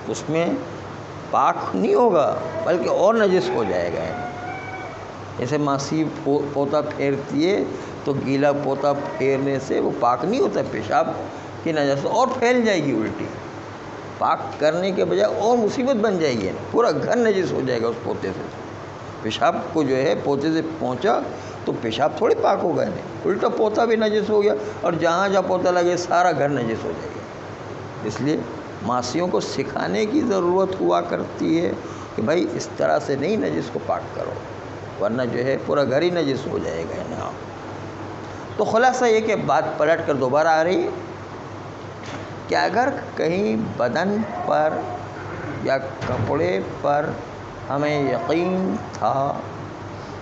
اس میں پاک نہیں ہوگا بلکہ اور نجس ہو جائے گا. جیسے ماسی پوتا پھیرتی ہے تو گیلا پوتا پھیرنے سے وہ پاک نہیں ہوتا، پیشاب کی نجاست اور پھیل جائے گی الٹی. پاک کرنے کے بجائے اور مصیبت بن جائے گی، پورا گھر نجس ہو جائے گا اس پوتے سے. پیشاب کو جو ہے پوتے سے پہنچا تو پیشاب تھوڑی پاک ہوگا، نہیں الٹا پوتا بھی نجس ہو گیا اور جہاں جہاں پوتا لگے سارا گھر نجس ہو جائے گا. اس لیے ماسیوں کو سکھانے کی ضرورت ہوا کرتی ہے کہ بھائی اس طرح سے نہیں نجس کو پاک کرو، ورنہ جو ہے پورا گھر ہی نجس ہو جائے گا. یہاں تو خلاصہ یہ کہ بات پلٹ کر دوبارہ آ رہی ہے کہ اگر کہیں بدن پر یا کپڑے پر ہمیں یقین تھا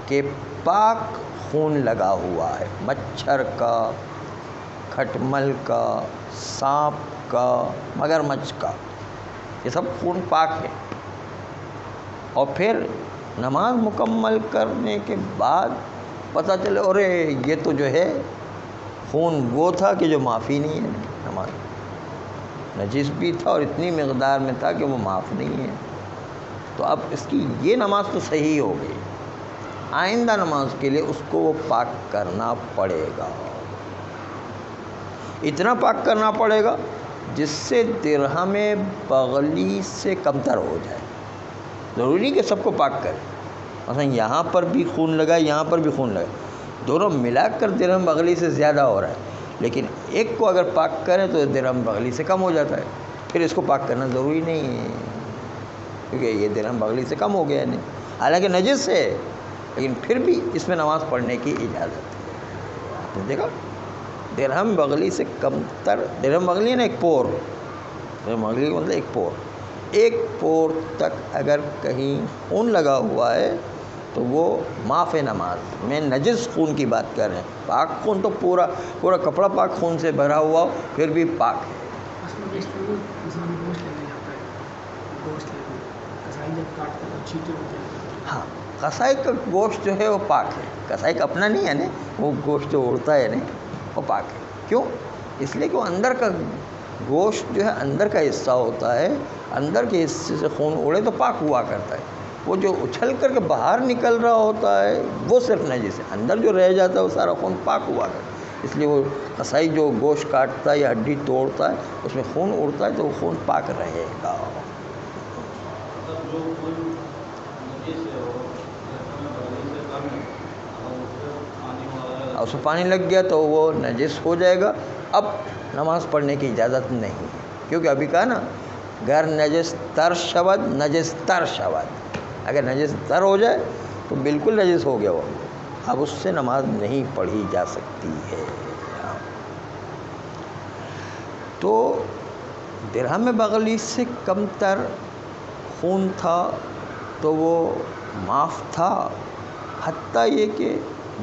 کہ پاک خون لگا ہوا ہے، مچھر کا، کھٹمل کا، سانپ کا، مگرمچھ کا، یہ سب خون پاک ہے، اور پھر نماز مکمل کرنے کے بعد پتہ چلے ارے یہ تو جو ہے خون وہ تھا کہ جو معافی نہیں ہے، نماز نجس بھی تھا اور اتنی مقدار میں تھا کہ وہ معاف نہیں ہے، تو اب اس کی یہ نماز تو صحیح ہو گئی، آئندہ نماز کے لیے اس کو وہ پاک کرنا پڑے گا. اتنا پاک کرنا پڑے گا جس سے درہم بغلی سے کمتر ہو جائے. ضروری کہ سب کو پاک کرے، مثلا یہاں پر بھی خون لگا، یہاں پر بھی خون لگا، دونوں ملا کر درہم بغلی سے زیادہ ہو رہا ہے، لیکن ایک کو اگر پاک کرے تو درہم بغلی سے کم ہو جاتا ہے، پھر اس کو پاک کرنا ضروری نہیں ہے کیونکہ یہ درہم بغلی سے کم ہو گیا نہیں، حالانکہ نجس ہے لیکن پھر بھی اس میں نماز پڑھنے کی اجازت ہے. آپ نے دیکھا درہم بغلی سے کم تر، درہم بغلی ہے نا ایک پور، درہم بغلی کا مطلب ایک پور تک اگر کہیں خون لگا ہوا ہے تو وہ معاف نماز. میں نجس خون کی بات کر رہے ہیں، پاک خون تو پورا کپڑا پاک خون سے بھرا ہوا ہو پھر بھی پاک ہے. ہاں قصائی کا گوشت جو ہے وہ پاک ہے، قصائی کا اپنا نہیں ہے نا، وہ گوشت جو اڑتا ہے نا وہ پاک ہے. کیوں؟ اس لیے کہ وہ اندر کا گوشت جو ہے اندر کا حصہ ہوتا ہے، اندر کے حصے سے خون اڑے تو پاک ہوا کرتا ہے. وہ جو اچھل کر کے باہر نکل رہا ہوتا ہے وہ صرف نجس ہے، اندر جو رہ جاتا ہے وہ سارا خون پاک ہوا کرتا ہے. اس لیے وہ قصائی جو گوشت کاٹتا ہے یا ہڈی توڑتا ہے اس میں خون اڑتا ہے تو وہ خون پاک رہے گا. اور اس میں پانی لگ گیا تو وہ نجس ہو جائے گا. اب نماز پڑھنے کی اجازت نہیں ہے کیونکہ ابھی کہا نا گر نجس تر شود نجس تر شود، اگر نجس تر ہو جائے تو بالکل نجس ہو گیا وہ، اب اس سے نماز نہیں پڑھی جا سکتی ہے. تو درہم بغلی سے کم تر خون تھا تو وہ معاف تھا، حتیٰ یہ کہ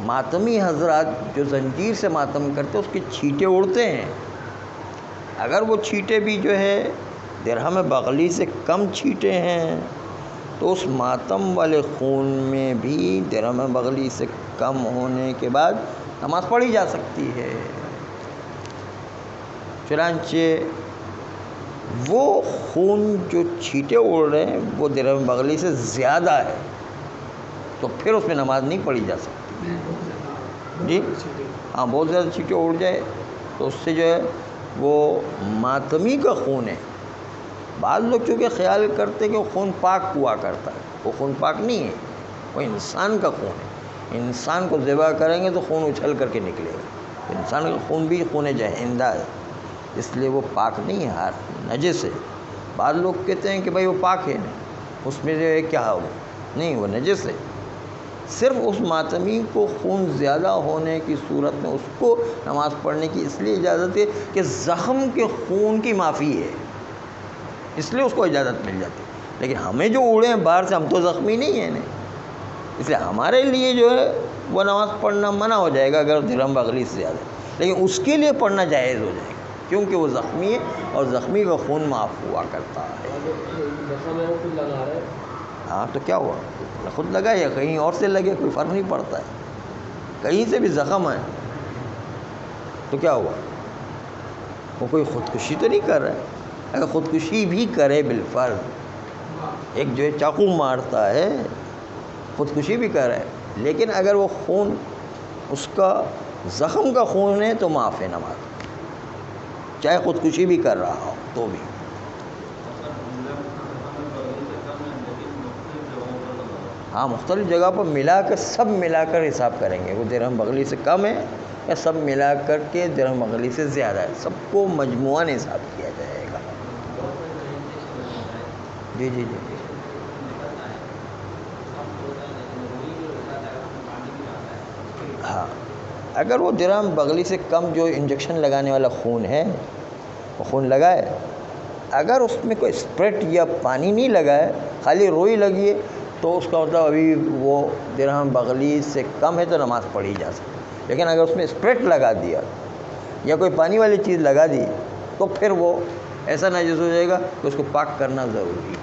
ماتمی حضرات جو زنجیر سے ماتم کرتے اس کے چھینٹے اڑتے ہیں، اگر وہ چھینٹے بھی جو ہے درہم بغلی سے کم چھینٹے ہیں تو اس ماتم والے خون میں بھی درہم بغلی سے کم ہونے کے بعد نماز پڑھی جا سکتی ہے. چنانچہ وہ خون جو چھینٹے اڑ رہے ہیں وہ درہم بغلی سے زیادہ ہے تو پھر اس میں نماز نہیں پڑھی جا سکتی. جی ہاں بہت زیادہ چھینٹے اڑ جائے تو اس سے جو ہے وہ ماتمی کا خون ہے. بعض لوگ چونکہ خیال کرتے کہ وہ خون پاک ہوا کرتا ہے، وہ خون پاک نہیں ہے، وہ انسان کا خون ہے. انسان کو ذبح کریں گے تو خون اچھل کر کے نکلے گا، انسان کا خون بھی خون جہندا ہے، اس لیے وہ پاک نہیں ہے، ہر نجس ہے. بعض لوگ کہتے ہیں کہ بھائی وہ پاک ہے، اس میں جو ہے کیا ہو، نہیں وہ نجس ہے. صرف اس ماتمی کو خون زیادہ ہونے کی صورت میں اس کو نماز پڑھنے کی اس لیے اجازت ہے کہ زخم کے خون کی معافی ہے، اس لیے اس کو اجازت مل جاتی ہے. لیکن ہمیں جو اڑے ہیں باہر سے، ہم تو زخمی نہیں ہیں نا، اس لیے ہمارے لیے جو ہے وہ نماز پڑھنا منع ہو جائے گا اگر درہم بغلی سے زیادہ ہے. لیکن اس کے لیے پڑھنا جائز ہو جائے گا کیونکہ وہ زخمی ہے اور زخمی کا خون معاف ہوا کرتا ہے. ہاں تو کیا ہوا، خود لگا یا کہیں اور سے لگے کوئی فرق نہیں پڑتا ہے، کہیں سے بھی زخم ہے تو کیا ہوا، وہ کوئی خودکشی تو نہیں کر رہا ہے. اگر خودکشی بھی کرے بالفرض، ایک جو ہے چاقو مارتا ہے خودکشی بھی کر رہا ہے، لیکن اگر وہ خون اس کا زخم کا خون ہے تو معاف ہے نماز، چاہے خودکشی بھی کر رہا ہو تو بھی۔ ہاں، مختلف جگہ پر ملا کر، سب ملا کر حساب کریں گے، وہ درہم بغلی سے کم ہے یا سب ملا کر کے درہم بغلی سے زیادہ ہے، سب کو مجموعاً حساب کیا جائے گا۔ جی جی جی ہاں، اگر وہ درہم بغلی سے کم جو انجیکشن لگانے والا خون ہے وہ خون لگائے، اگر اس میں کوئی اسپریٹ یا پانی نہیں لگا ہے، خالی روئی لگی ہے، تو اس کا مطلب ابھی وہ درہم بغلی سے کم ہے تو نماز پڑھی جا سکتی، لیکن اگر اس میں اسپریٹ لگا دیا یا کوئی پانی والی چیز لگا دی تو پھر وہ ایسا نجس ہو جائے گا کہ اس کو پاک کرنا ضروری ہے۔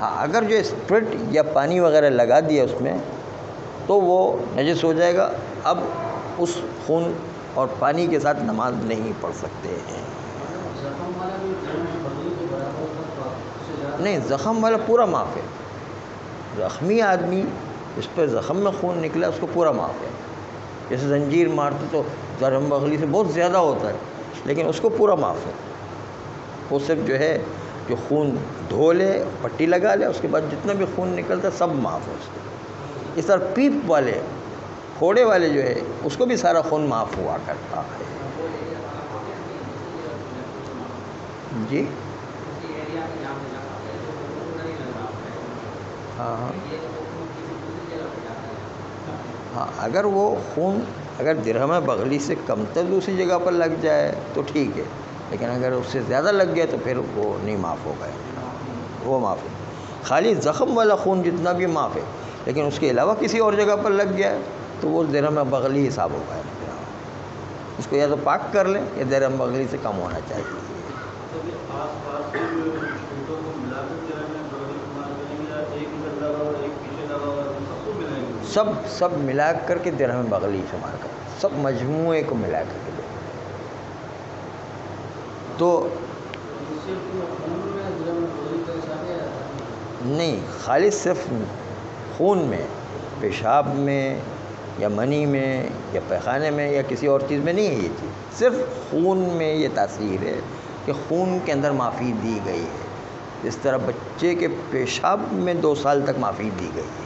ہاں، اگر جو اسپریٹ یا پانی وغیرہ لگا دیا اس میں تو وہ نجس ہو جائے گا، اب اس خون اور پانی کے ساتھ نماز نہیں پڑھ سکتے ہیں۔ نہیں، زخم والا پورا معاف ہے، زخمی آدمی اس پہ زخم میں خون نکلا اس کو پورا معاف ہے، جیسے زنجیر مارتے تو درہم بغلی سے بہت زیادہ ہوتا ہے، لیکن اس کو پورا معاف ہے، وہ صرف جو ہے جو خون دھو لے، پٹی لگا لے، اس کے بعد جتنا بھی خون نکلتا ہے سب معاف ہے اس کو۔ اس طرح پیپ والے، پھوڑے والے جو ہے اس کو بھی سارا خون معاف ہوا کرتا ہے۔ جی ہاں ہاں ہاں، اگر وہ خون اگر درہم بغلی سے کم تر دوسری جگہ پر لگ جائے تو ٹھیک ہے، لیکن اگر اس سے زیادہ لگ گیا تو پھر وہ نہیں معاف ہوگا، وہ معاف ہے۔ خالی زخم والا خون جتنا بھی معاف ہے، لیکن اس کے علاوہ کسی اور جگہ پر لگ گیا تو وہ درہم بغلی حساب ہوگا، اس کو یا تو پاک کر لیں یا درہم بغلی سے کم ہونا چاہیے۔ سب ملا کر کے درہم بغلی شمار کر، سب مجموعے کو ملا کر کے تو نہیں، خالص صرف خون میں، پیشاب میں یا منی میں یا پیخانے میں یا کسی اور چیز میں نہیں ہے، یہ چیز صرف خون میں یہ تاثیر ہے کہ خون کے اندر معافی دی گئی ہے، جس طرح بچے کے پیشاب میں 2 سال تک معافی دی گئی ہے،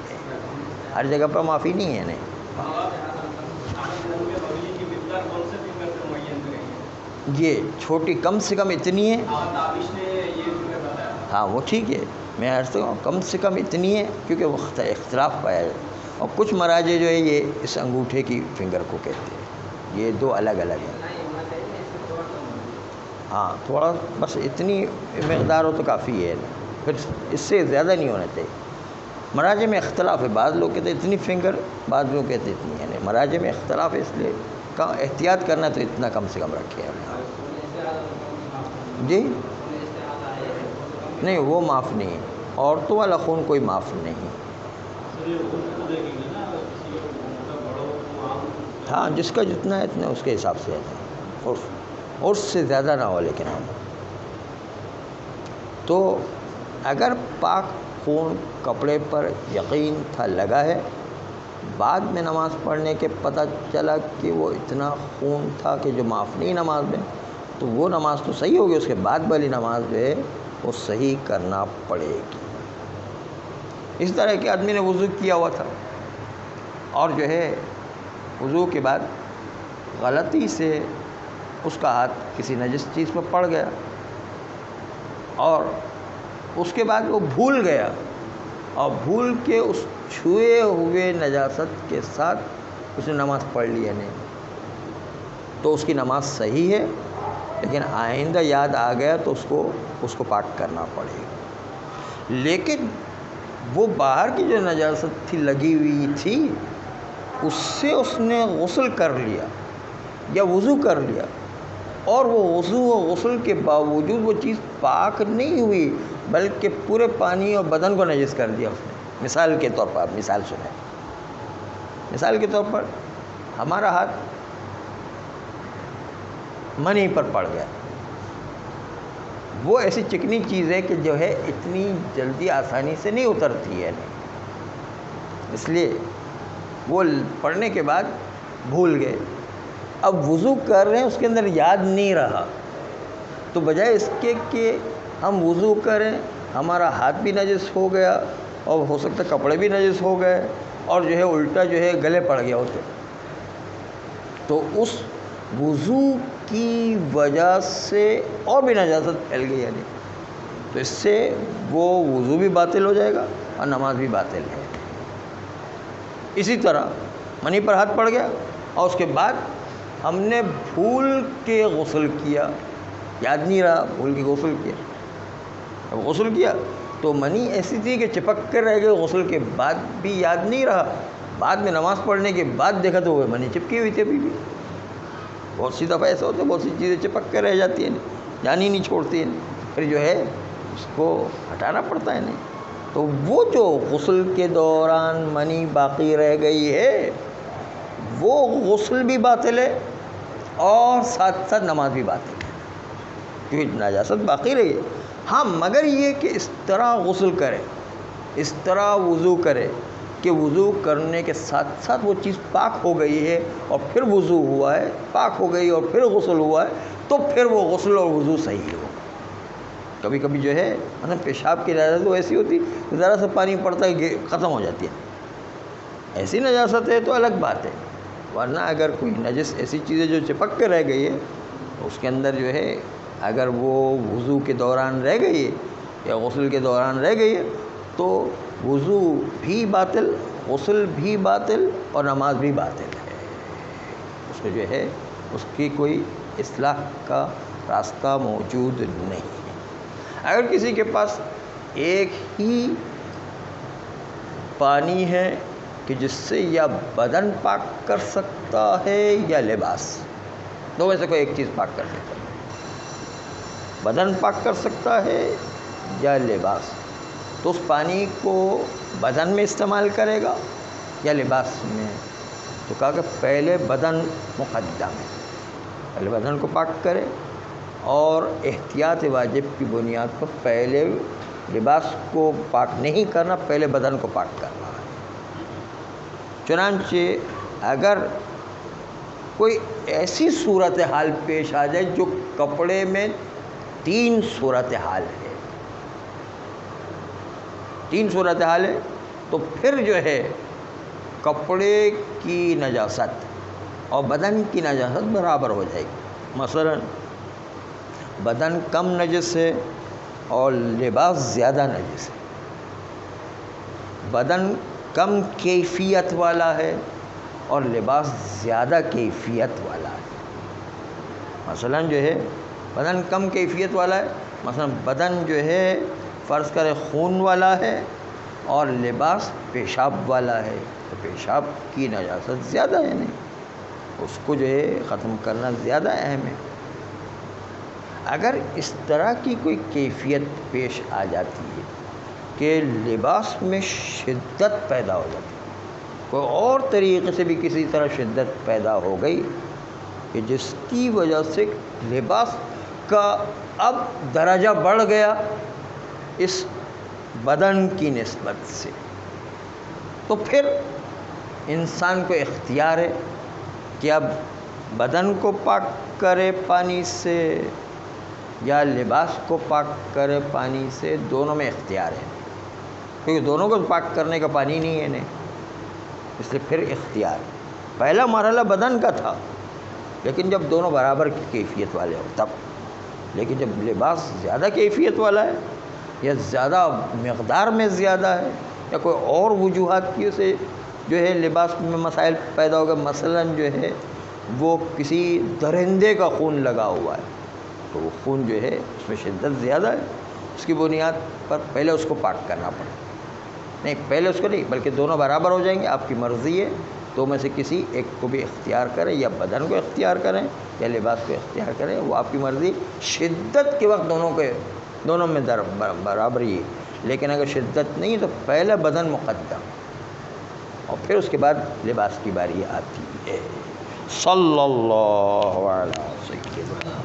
ہر جگہ پر معافی نہیں ہے۔ نہیں، یہ چھوٹی کم سے کم اتنی ہے، ہاں وہ ٹھیک ہے، میں عرض کرتا ہوں کم سے کم اتنی ہے، کیونکہ وقت اختلاف پایا ہے، اور کچھ مراجع جو ہے یہ اس انگوٹھے کی فنگر کو کہتے ہیں، یہ 2 الگ الگ ہیں۔ ہاں، تھوڑا بس اتنی مقدار ہو تو کافی ہے، پھر اس سے زیادہ نہیں ہونا چاہیے۔ مراجع میں اختلاف ہے، بعض لوگ کہتے ہیں اتنی فنگر، بعض لوگ کہتے ہیں اتنی، یعنی مراجع میں اختلاف ہے، اس لیے احتیاط کرنا تو اتنا کم سے کم رکھے ہیں۔ جی نہیں، وہ معاف نہیں ہے، عورتوں والا خون کوئی معاف نہیں۔ ہاں، جس کا جتنا ہے اتنا اس کے حساب سے ہے، اور اس سے زیادہ نہ ہو، لیکن ہم تو اگر پاک خون کپڑے پر یقین تھا لگا ہے، بعد میں نماز پڑھنے کے پتہ چلا کہ وہ اتنا خون تھا کہ جو معاف نہیں نماز میں، تو وہ نماز تو صحیح ہوگی، اس کے بعد والی نماز جو ہے وہ صحیح کرنا پڑے گی۔ اس طرح کہ آدمی نے وضو کیا ہوا تھا اور جو ہے وضو کے بعد غلطی سے اس کا ہاتھ کسی نجس چیز پر پڑ گیا، اور اس کے بعد وہ بھول گیا، اور بھول کے اس چھوئے ہوئے نجاست کے ساتھ اس نے نماز پڑھ لی ہے، نہیں تو اس کی نماز صحیح ہے، لیکن آئندہ یاد آ گیا تو اس کو پاک کرنا پڑے گا۔ لیکن وہ باہر کی جو نجاست تھی لگی ہوئی تھی، اس سے اس نے غسل کر لیا یا وضو کر لیا، اور وہ وضو و غسل کے باوجود وہ چیز پاک نہیں ہوئی، بلکہ پورے پانی اور بدن کو نجس کر دیا اس نے۔ مثال کے طور پر، آپ مثال سنیں، مثال کے طور پر ہمارا ہاتھ منی پر پڑ گیا، وہ ایسی چکنی چیز ہے کہ جو ہے اتنی جلدی آسانی سے نہیں اترتی ہے، اس لیے وہ پڑھنے کے بعد بھول گئے، اب وضو کر رہے ہیں اس کے اندر یاد نہیں رہا، تو بجائے اس کے کہ ہم وضو کریں، ہمارا ہاتھ بھی نجس ہو گیا اور ہو سکتا ہے کپڑے بھی نجس ہو گئے اور جو ہے الٹا جو ہے گلے پڑ گیا ہوتے، تو اس وضو کی وجہ سے اور بھی نجاست پھیل گئی، یعنی تو اس سے وہ وضو بھی باطل ہو جائے گا اور نماز بھی باطل ہے۔ اسی طرح منی پر ہاتھ پڑ گیا اور اس کے بعد ہم نے بھول کے غسل کیا، یاد نہیں رہا، بھول کے غسل کیا، اب غسل کیا تو منی ایسی تھی کہ چپک کر رہ گئے، غسل کے بعد بھی یاد نہیں رہا، بعد میں نماز پڑھنے کے بعد دیکھا تو وہ منی چپکی ہوئی تھی ابھی بھی۔ بہت سی دفعہ ایسا ہوتا ہے، بہت سی چیزیں چپک کر رہ جاتی ہیں، جان ہی نہیں چھوڑتی ہیں، پھر جو ہے اس کو ہٹانا پڑتا ہے نہیں، تو وہ جو غسل کے دوران منی باقی رہ گئی ہے وہ غسل بھی باطل ہے اور ساتھ ساتھ نماز بھی باطل ہے، کیونکہ نجاست باقی رہی ہے۔ ہاں مگر یہ کہ اس طرح غسل کرے، اس طرح وضو کرے کہ وضو کرنے کے ساتھ ساتھ وہ چیز پاک ہو گئی ہے اور پھر وضو ہوا ہے، پاک ہو گئی اور پھر غسل ہوا ہے، تو پھر وہ غسل اور وضو صحیح ہو۔ کبھی کبھی جو ہے مثلا پیشاب کی نجاست ایسی ہوتی کہ ذرا سا پانی پڑتا ہے ختم ہو جاتی ہے، ایسی نجاست ہے تو الگ بات ہے، ورنہ اگر کوئی نجس ایسی چیزیں جو چپک کے رہ گئی ہے تو اس کے اندر جو ہے اگر وہ وضو کے دوران رہ گئی ہے یا غسل کے دوران رہ گئی ہے تو وضو بھی باطل، غسل بھی باطل اور نماز بھی باطل ہے، اس کو جو ہے اس کی کوئی اصلاح کا راستہ موجود نہیں ہے۔ اگر کسی کے پاس ایک ہی پانی ہے کہ جس سے یا بدن پاک کر سکتا ہے یا لباس، دو میں سے کوئی ایک چیز پاک کر سکتا ہے، بدن پاک کر سکتا ہے یا لباس، تو اس پانی کو بدن میں استعمال کرے گا یا لباس میں؟ تو کہا کہ پہلے بدن مقدم ہے، پہلے بدن کو پاک کرے اور احتیاط واجب کی بنیاد پر پہلے لباس کو پاک نہیں کرنا، پہلے بدن کو پاک کرنا ہے۔ چنانچہ اگر کوئی ایسی صورتحال پیش آ جائے جو کپڑے میں تین صورتحال ہے، تین صورتحال ہے، تو پھر جو ہے کپڑے کی نجاست اور بدن کی نجاست برابر ہو جائے گی۔ مثلا بدن کم نجس ہے اور لباس زیادہ نجس ہے، بدن کم کیفیت والا ہے اور لباس زیادہ کیفیت والا ہے۔ مثلا جو ہے بدن کم کیفیت والا ہے، مثلا بدن جو ہے فرض کرے خون والا ہے اور لباس پیشاب والا ہے، تو پیشاب کی نجاست زیادہ ہے، نہیں اس کو جو ہے ختم کرنا زیادہ اہم ہے۔ اگر اس طرح کی کوئی کیفیت پیش آ جاتی ہے کہ لباس میں شدت پیدا ہو جاتی ہے، کوئی اور طریقے سے بھی کسی طرح شدت پیدا ہو گئی کہ جس کی وجہ سے لباس کا اب درجہ بڑھ گیا اس بدن کی نسبت سے، تو پھر انسان کو اختیار ہے کہ اب بدن کو پاک کرے پانی سے یا لباس کو پاک کرے پانی سے، دونوں میں اختیار ہے، کیونکہ دونوں کو پاک کرنے کا پانی نہیں ہے، نہیں، اس لیے پھر اختیار۔ پہلا مرحلہ بدن کا تھا لیکن جب دونوں برابر کی کیفیت والے ہو تب، لیکن جب لباس زیادہ کیفیت والا ہے یا زیادہ مقدار میں زیادہ ہے یا کوئی اور وجوہات کی سے جو ہے لباس میں مسائل پیدا ہو گئے، مثلا جو ہے وہ کسی درندے کا خون لگا ہوا ہے تو وہ خون جو ہے اس میں شدت زیادہ ہے، اس کی بنیاد پر پہلے اس کو پاک کرنا پڑے، نہیں پہلے اس کو نہیں بلکہ دونوں برابر ہو جائیں گے، آپ کی مرضی ہے، دو میں سے کسی ایک کو بھی اختیار کریں، یا بدن کو اختیار کریں یا لباس کو اختیار کریں، وہ آپ کی مرضی۔ شدت کے وقت دونوں میں برابری ہے، لیکن اگر شدت نہیں تو پہلے بدن مقدم اور پھر اس کے بعد لباس کی باری آتی ہے۔ صلی اللہ علیہ وسلم۔